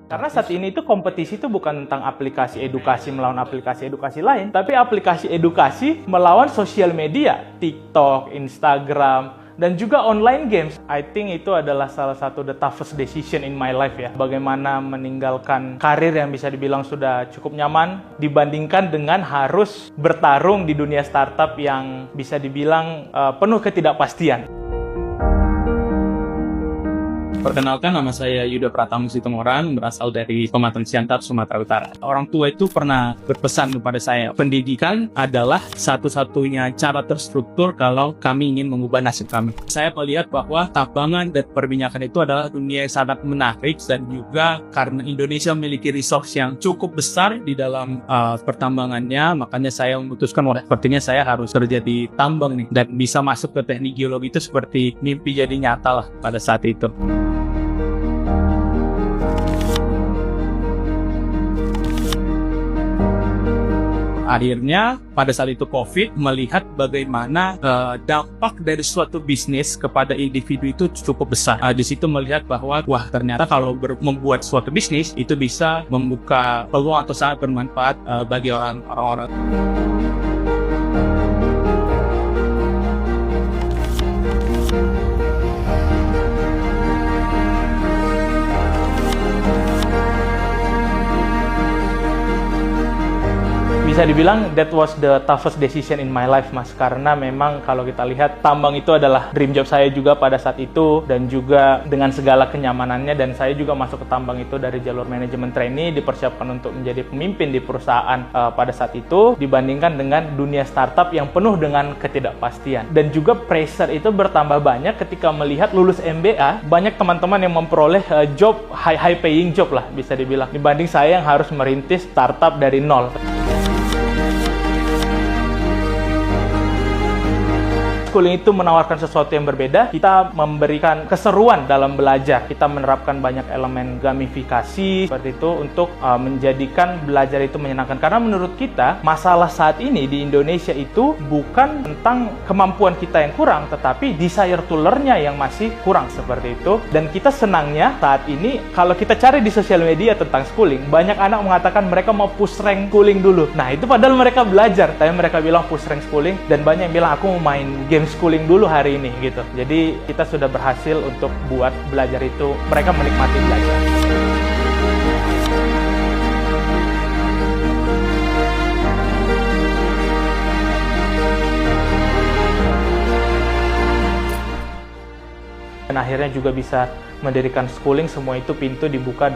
Karena saat ini itu kompetisi itu bukan tentang aplikasi edukasi melawan aplikasi edukasi lain, tapi aplikasi edukasi melawan sosial media, TikTok, Instagram, dan juga online games. I think itu adalah salah satu the toughest decision in my life ya. Bagaimana meninggalkan karir yang bisa dibilang sudah cukup nyaman dibandingkan dengan harus bertarung di dunia startup yang bisa dibilang penuh ketidakpastian. Perkenalkan, nama saya Yuda Pratama Situmorang, berasal dari Pematang Siantar, Sumatera Utara. Orang tua itu pernah berpesan kepada saya, pendidikan adalah satu-satunya cara terstruktur kalau kami ingin mengubah nasib kami. Saya melihat bahwa tambangan dan perminyakan itu adalah dunia yang sangat menarik, dan juga karena Indonesia memiliki resource yang cukup besar di dalam pertambangannya, makanya saya memutuskan, wah, sepertinya saya harus kerja di tambang nih, dan bisa masuk ke teknik geologi itu seperti mimpi jadi nyata lah pada saat itu. Akhirnya pada saat itu COVID, melihat bagaimana dampak dari suatu bisnis kepada individu itu cukup besar. Di situ melihat bahwa wah, ternyata kalau membuat suatu bisnis itu bisa membuka peluang atau sangat bermanfaat bagi orang-orang. Bisa dibilang that was the toughest decision in my life, Mas. Karena memang kalau kita lihat, tambang itu adalah dream job saya juga pada saat itu, dan juga dengan segala kenyamanannya, dan saya juga masuk ke tambang itu dari jalur manajemen trainee, dipersiapkan untuk menjadi pemimpin di perusahaan pada saat itu, dibandingkan dengan dunia startup yang penuh dengan ketidakpastian. Dan juga pressure itu bertambah banyak ketika melihat lulus MBA, banyak teman-teman yang memperoleh job, high paying job lah bisa dibilang, dibanding saya yang harus merintis startup dari nol. Schooling itu menawarkan sesuatu yang berbeda. Kita memberikan keseruan dalam belajar. Kita menerapkan banyak elemen gamifikasi seperti itu untuk menjadikan belajar itu menyenangkan. Karena menurut kita, masalah saat ini di Indonesia itu bukan tentang kemampuan kita yang kurang, tetapi desire to learn-nya yang masih kurang seperti itu. Dan kita senangnya saat ini, kalau kita cari di sosial media tentang schooling, banyak anak mengatakan mereka mau push rank schooling dulu. Nah, itu padahal mereka belajar, tapi mereka bilang push rank schooling, dan banyak yang bilang aku mau main game schooling dulu hari ini gitu. Jadi kita sudah berhasil untuk buat belajar itu mereka menikmati belajar. Dan akhirnya juga bisa mendirikan schooling, semua itu pintu dibuka